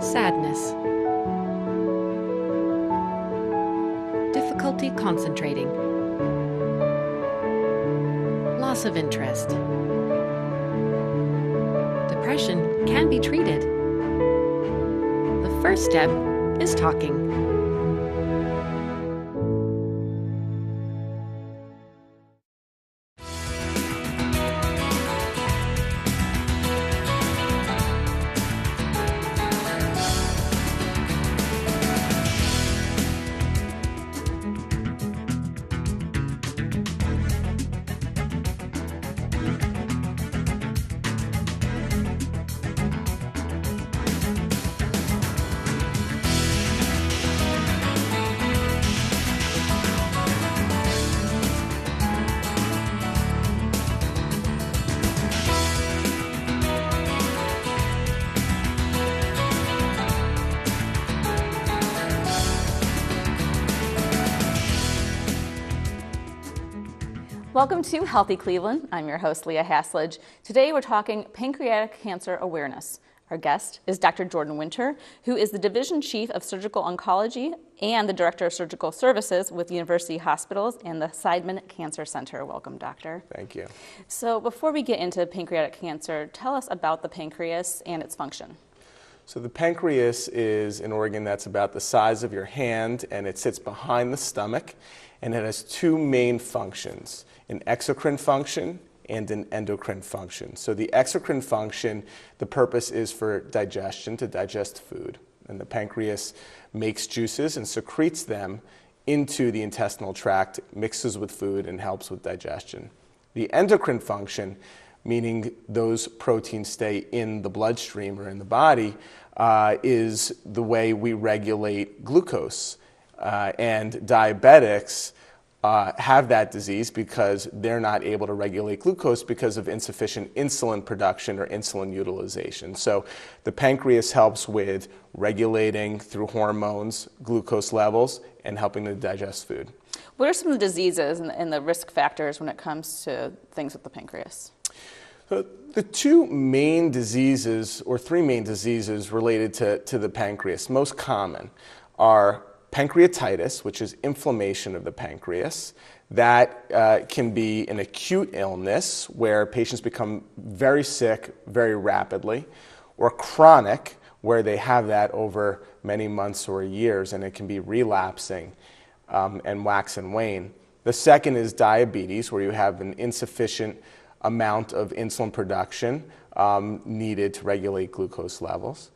Sadness. Difficulty concentrating. Loss of interest. Depression can be treated. The first step is talking. Welcome to Healthy Cleveland. I'm your host, Leah Haslage. Today we're talking pancreatic cancer awareness. Our guest is Dr. Jordan Winter, who is the Division Chief of Surgical Oncology and the Director of Surgical Services with University Hospitals and the Seidman Cancer Center. Welcome, Doctor. Thank you. So before we get into pancreatic cancer, tell us about the pancreas and its function. So the pancreas is an organ that's about the size of your hand, and it sits behind the stomach, and it has two main functions: an exocrine function and an endocrine function. So the exocrine function, the purpose is for digestion, to digest food. And the pancreas makes juices and secretes them into the intestinal tract, mixes with food, and helps with digestion. The endocrine function, meaning those proteins stay in the bloodstream or in the body, is the way we regulate glucose. And diabetics have that disease because they're not able to regulate glucose because of insufficient insulin production or insulin utilization. So the pancreas helps with regulating through hormones glucose levels and helping to digest food. What are some of the diseases and the risk factors when it comes to things with the pancreas? The two main diseases, or three main diseases related to the pancreas, most common, are pancreatitis, which is inflammation of the pancreas. That can be an acute illness where patients become very sick very rapidly, or chronic, where they have that over many months or years, and it can be relapsing and wax and wane. The second is diabetes, where you have an insufficient amount of insulin production needed to regulate glucose levels.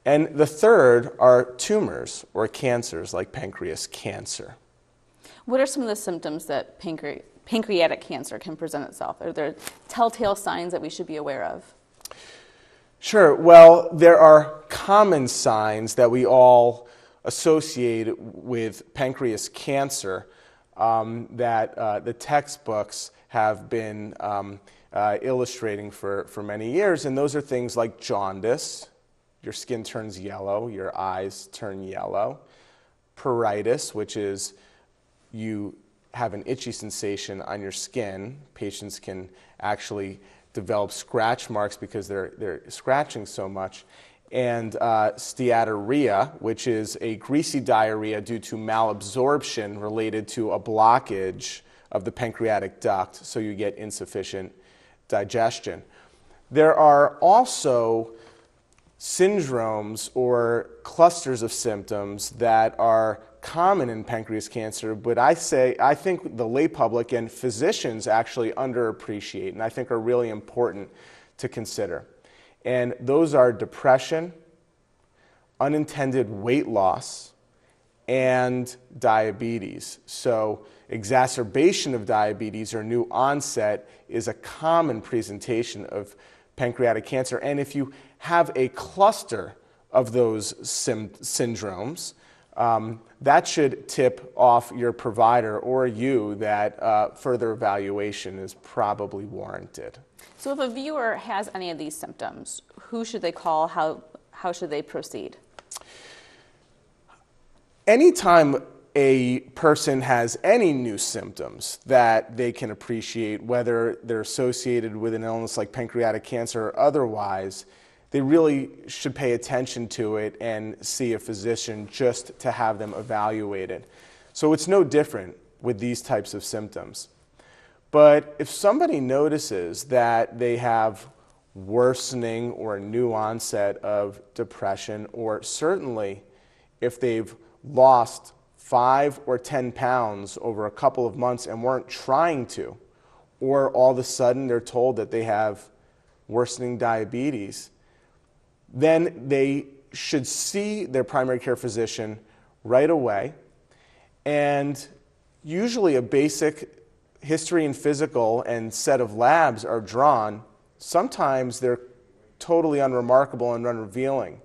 And the third are tumors or cancers like pancreas cancer. What are some of the symptoms that pancreatic cancer can present itself? Are there telltale signs that we should be aware of? Sure. Well, there are common signs that we all associate with pancreas cancer that the textbooks have been illustrating for many years, and those are things like jaundice. Your skin turns yellow, your eyes turn yellow. Pruritus, which is you have an itchy sensation on your skin. Patients can actually develop scratch marks because they're scratching so much. And steatorrhea, which is a greasy diarrhea due to malabsorption related to a blockage of the pancreatic duct, so you get insufficient digestion. There are also syndromes or clusters of symptoms that are common in pancreas cancer, but I think the lay public and physicians actually underappreciate, and I think are really important to consider. And those are depression, unintended weight loss, and diabetes. So exacerbation of diabetes or new onset is a common presentation of pancreatic cancer. And if you have a cluster of those syndromes, that should tip off your provider or you that further evaluation is probably warranted. So if a viewer has any of these symptoms, who should they call? How should they proceed? Anytime a person has any new symptoms that they can appreciate, whether they're associated with an illness like pancreatic cancer or otherwise, they really should pay attention to it and see a physician just to have them evaluated. So it's no different with these types of symptoms. But if somebody notices that they have worsening or new onset of depression, or certainly if they've lost 5 or 10 pounds over a couple of months and weren't trying to, or all of a sudden they're told that they have worsening diabetes, then they should see their primary care physician right away. And usually a basic history and physical and set of labs are drawn. Sometimes they're totally unremarkable and unrevealing.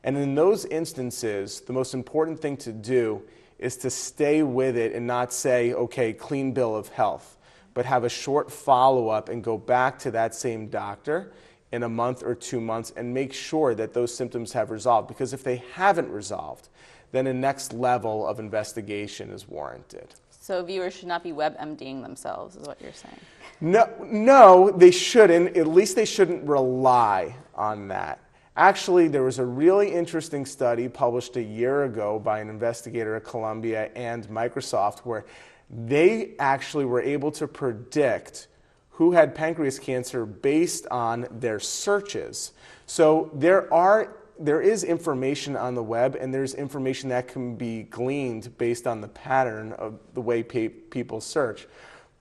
And in those instances, the most important thing to do is to stay with it and not say, okay, clean bill of health, but have a short follow-up and go back to that same doctor in a month or 2 months and make sure that those symptoms have resolved. Because if they haven't resolved, then a next level of investigation is warranted. So viewers should not be WebMDing themselves, is what you're saying? No, they shouldn't. At least they shouldn't rely on that. Actually, there was a really interesting study published a year ago by an investigator at Columbia and Microsoft where they actually were able to predict who had pancreas cancer based on their searches. So there is information on the web, and there's information that can be gleaned based on the pattern of the way people search.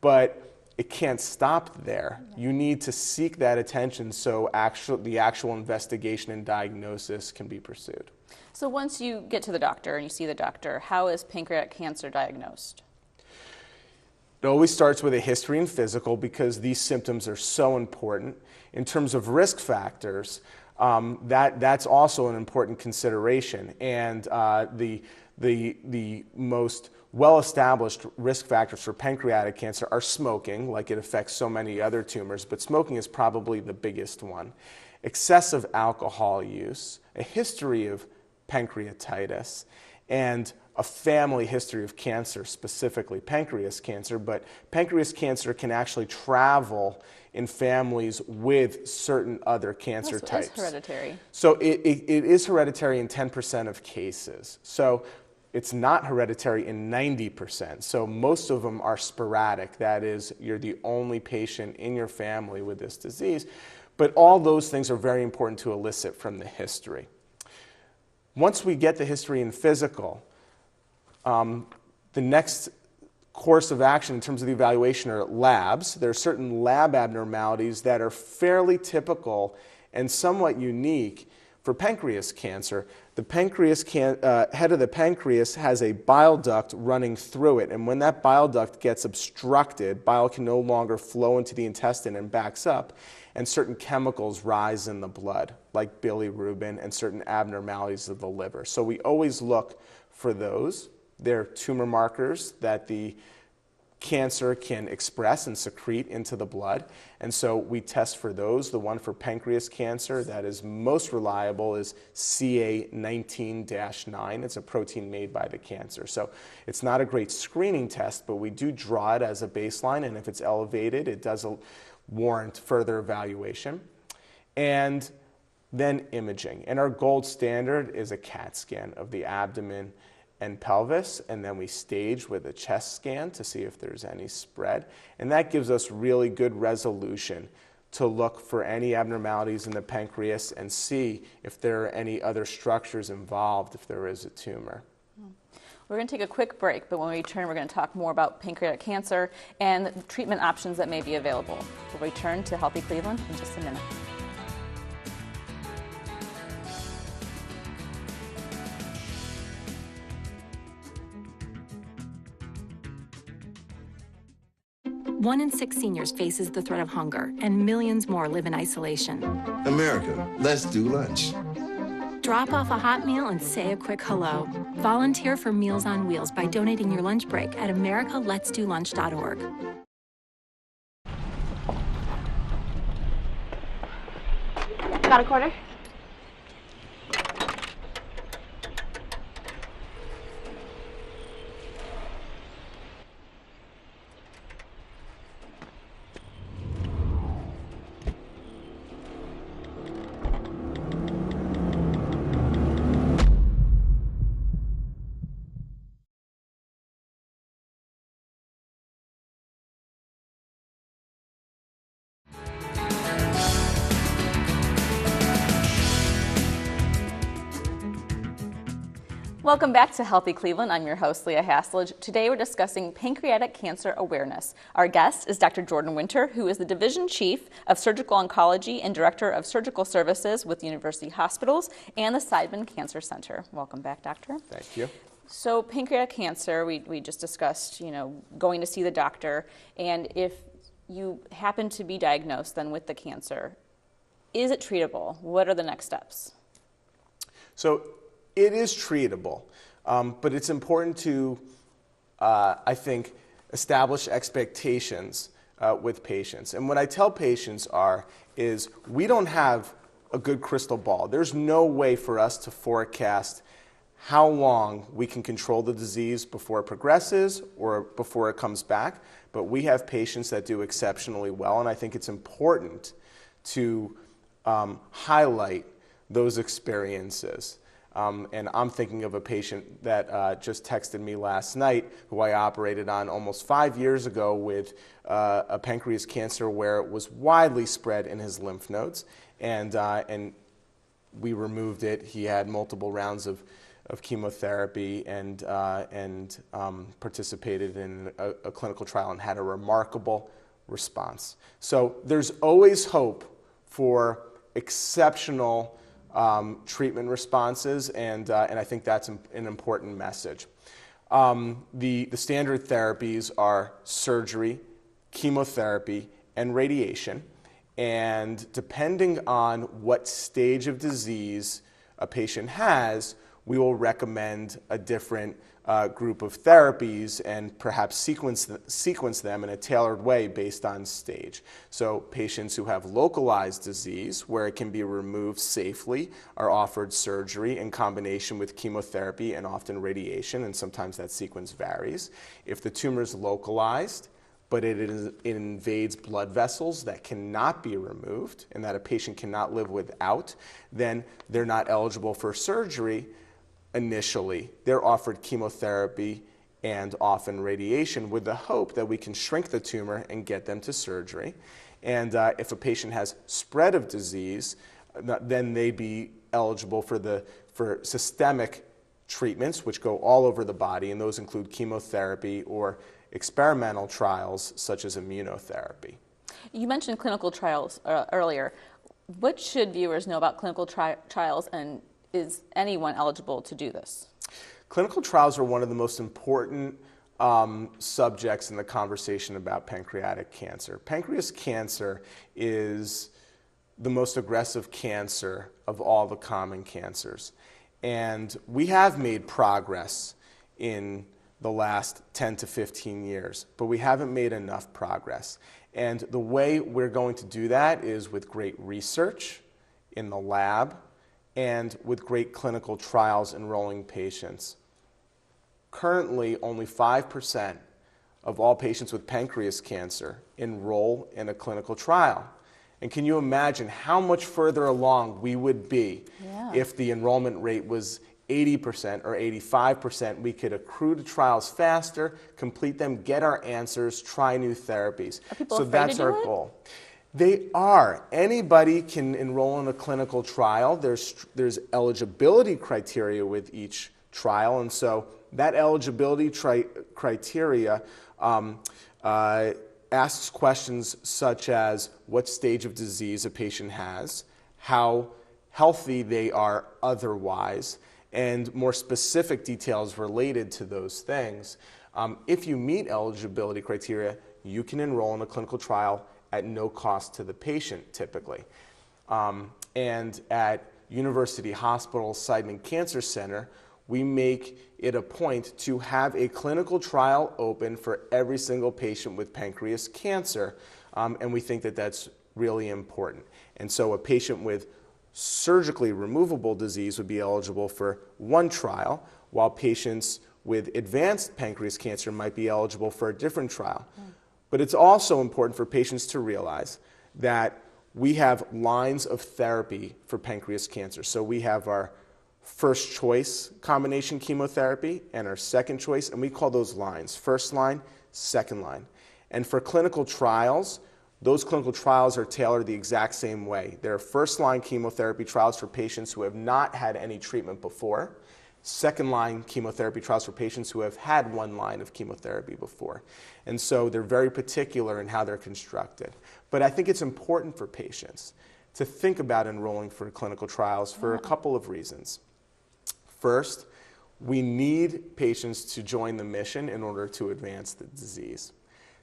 But it can't stop there. You need to seek that attention so the actual investigation and diagnosis can be pursued. So once you get to the doctor and you see the doctor, how is pancreatic cancer diagnosed? It always starts with a history and physical because these symptoms are so important. In terms of risk factors, that's also an important consideration. And the most well-established risk factors for pancreatic cancer are smoking, like it affects so many other tumors, but smoking is probably the biggest one. Excessive alcohol use, a history of pancreatitis, and a family history of cancer, specifically pancreas cancer, but pancreas cancer can actually travel in families with certain other cancer types. It's hereditary. So it is hereditary in 10% of cases. So it's not hereditary in 90%. So most of them are sporadic. That is, you're the only patient in your family with this disease. But all those things are very important to elicit from the history. Once we get the history and physical, the next course of action in terms of the evaluation are labs. There are certain lab abnormalities that are fairly typical and somewhat unique for pancreas cancer. The head of the pancreas has a bile duct running through it, and when that bile duct gets obstructed, bile can no longer flow into the intestine and backs up, and certain chemicals rise in the blood, like bilirubin and certain abnormalities of the liver. So we always look for those. They're tumor markers that the cancer can express and secrete into the blood. And so we test for those. The one for pancreas cancer that is most reliable is CA19-9. It's a protein made by the cancer. So it's not a great screening test, but we do draw it as a baseline. And if it's elevated, it does warrant further evaluation. And then imaging. And our gold standard is a CAT scan of the abdomen and pelvis, and then we stage with a chest scan to see if there's any spread. And that gives us really good resolution to look for any abnormalities in the pancreas and see if there are any other structures involved if there is a tumor. We're going to take a quick break, but when we return, we're going to talk more about pancreatic cancer and the treatment options that may be available. We'll return to Healthy Cleveland in just a minute. One in 6 seniors faces the threat of hunger, and millions more live in isolation. America, let's do lunch. Drop off a hot meal and say a quick hello. Volunteer for Meals on Wheels by donating your lunch break at americaletsdolunch.org. Got a quarter? Welcome back to Healthy Cleveland. I'm your host, Leah Haslage. Today we're discussing pancreatic cancer awareness. Our guest is Dr. Jordan Winter, who is the Division Chief of Surgical Oncology and Director of Surgical Services with University Hospitals and the Seidman Cancer Center. Welcome back, Doctor. Thank you. So pancreatic cancer, we just discussed, going to see the doctor, and if you happen to be diagnosed then with the cancer, is it treatable? What are the next steps? So it is treatable, but it's important to, I think, establish expectations with patients. And what I tell patients is we don't have a good crystal ball. There's no way for us to forecast how long we can control the disease before it progresses or before it comes back. But we have patients that do exceptionally well, and I think it's important to highlight those experiences. And I'm thinking of a patient that just texted me last night who I operated on almost 5 years ago with a pancreas cancer where it was widely spread in his lymph nodes, and we removed it. He had multiple rounds of chemotherapy and participated in a clinical trial and had a remarkable response. So there's always hope for exceptional treatment responses, and I think that's an important message. The standard therapies are surgery, chemotherapy, and radiation, and depending on what stage of disease a patient has, we will recommend a different group of therapies and perhaps sequence them in a tailored way based on stage. So patients who have localized disease, where it can be removed safely, are offered surgery in combination with chemotherapy and often radiation, and sometimes that sequence varies. If the tumor is localized, but it invades blood vessels that cannot be removed and that a patient cannot live without, then they're not eligible for surgery. Initially, they're offered chemotherapy and often radiation with the hope that we can shrink the tumor and get them to surgery. And if a patient has spread of disease, then they'd be eligible for systemic treatments, which go all over the body, and those include chemotherapy or experimental trials such as immunotherapy. You mentioned clinical trials earlier. What should viewers know about clinical trials, and is anyone eligible to do this? Clinical trials are one of the most important subjects in the conversation about pancreatic cancer. Pancreas cancer is the most aggressive cancer of all the common cancers. And we have made progress in the last 10 to 15 years, but we haven't made enough progress. And the way we're going to do that is with great research in the lab and with great clinical trials enrolling patients. Currently, only 5% of all patients with pancreas cancer enroll in a clinical trial. And can you imagine how much further along we would be if the enrollment rate was 80% or 85%? We could accrue to trials faster, complete them, get our answers, try new therapies. Are people so afraid that's to do our it? goal. They are. Anybody can enroll in a clinical trial. There's eligibility criteria with each trial, and so that eligibility criteria asks questions such as what stage of disease a patient has, how healthy they are otherwise, and more specific details related to those things. If you meet eligibility criteria, you can enroll in a clinical trial at no cost to the patient, typically. And at University Hospital Seidman Cancer Center, we make it a point to have a clinical trial open for every single patient with pancreas cancer, and we think that that's really important. And so a patient with surgically removable disease would be eligible for one trial, while patients with advanced pancreas cancer might be eligible for a different trial. But it's also important for patients to realize that we have lines of therapy for pancreas cancer. So we have our first choice combination chemotherapy and our second choice, and we call those lines first line, second line. And for clinical trials, those clinical trials are tailored the exact same way. There are first line chemotherapy trials for patients who have not had any treatment before. second-line chemotherapy trials for patients who have had one line of chemotherapy before. And so they're very particular in how they're constructed. But I think it's important for patients to think about enrolling for clinical trials for a couple of reasons. First, we need patients to join the mission in order to advance the disease.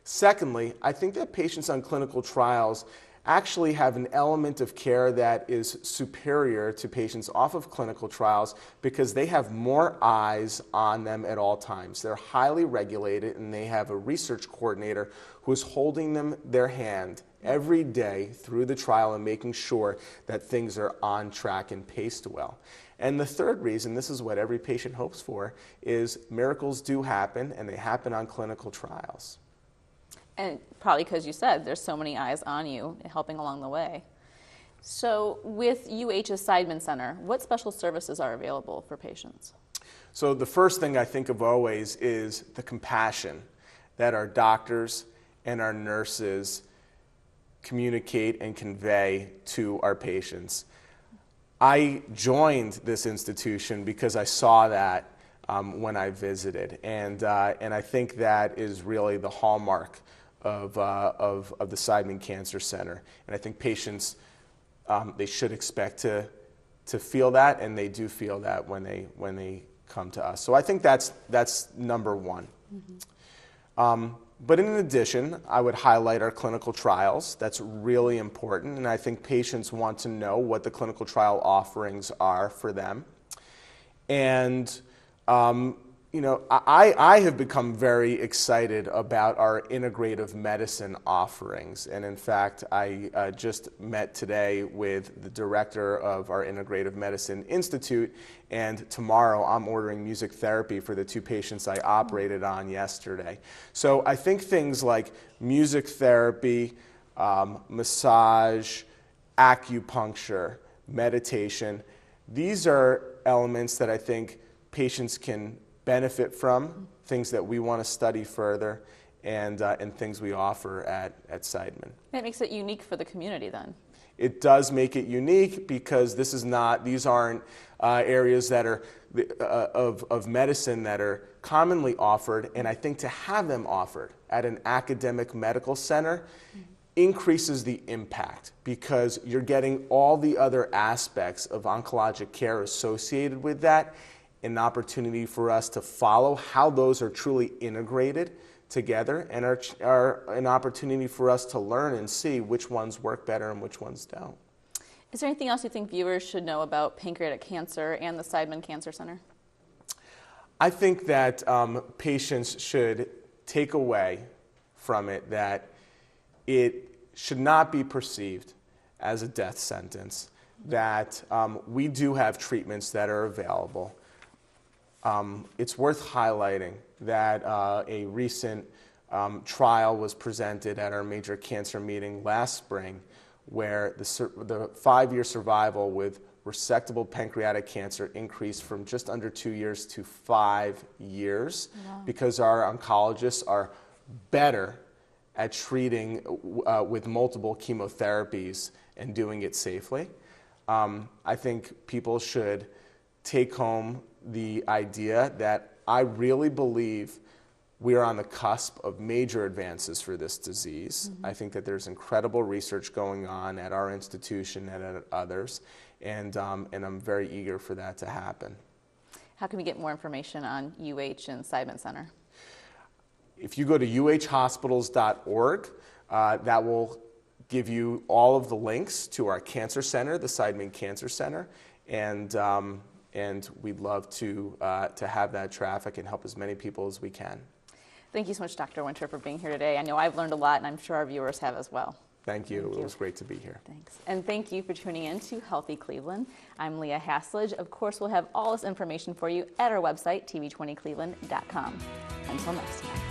Secondly, I think that patients on clinical trials actually have an element of care that is superior to patients off of clinical trials because they have more eyes on them at all times. They're highly regulated, and they have a research coordinator who is holding their hand every day through the trial and making sure that things are on track and paced well. And the third reason, this is what every patient hopes for, is miracles do happen, and they happen on clinical trials. And probably because you said there's so many eyes on you helping along the way. So with UH's Seidman Center, what special services are available for patients? So the first thing I think of always is the compassion that our doctors and our nurses communicate and convey to our patients. I joined this institution because I saw that when I visited, and I think that is really the hallmark of the Seidman Cancer Center. And I think patients, they should expect to feel that, and they do feel that when they come to us. So I think that's number one. Mm-hmm. But in addition, I would highlight our clinical trials. That's really important, and I think patients want to know what the clinical trial offerings are for them. And I have become very excited about our integrative medicine offerings. And in fact, I just met today with the director of our Integrative Medicine Institute, and tomorrow I'm ordering music therapy for the 2 patients I operated on yesterday. So I think things like music therapy, massage, acupuncture, meditation, these are elements that I think patients can benefit from, things that we want to study further, and things we offer at Seidman. That makes it unique for the community then. It does make it unique because these aren't areas that are of medicine that are commonly offered, and I think to have them offered at an academic medical center increases the impact because you're getting all the other aspects of oncologic care associated with that, an opportunity for us to follow how those are truly integrated together, and are an opportunity for us to learn and see which ones work better and which ones don't. Is there anything else you think viewers should know about pancreatic cancer and the Seidman Cancer Center? I think that patients should take away from it that it should not be perceived as a death sentence, that we do have treatments that are available. It's worth highlighting that a recent trial was presented at our major cancer meeting last spring where the 5-year survival with resectable pancreatic cancer increased from just under 2 years to 5 years. Wow. Because our oncologists are better at treating with multiple chemotherapies and doing it safely. I think people should take home the idea that I really believe we are on the cusp of major advances for this disease. Mm-hmm. I think that there's incredible research going on at our institution and at others, and I'm very eager for that to happen. How can we get more information on UH and Seidman Center? If you go to uhhospitals.org, that will give you all of the links to our cancer center, the Seidman Cancer Center, and we'd love to have that traffic and help as many people as we can. Thank you so much, Dr. Winter, for being here today. I know I've learned a lot, and I'm sure our viewers have as well. Thank you. It was great to be here. Thanks. And thank you for tuning in to Healthy Cleveland. I'm Leah Haslage. Of course, we'll have all this information for you at our website, tv20cleveland.com. Until next time.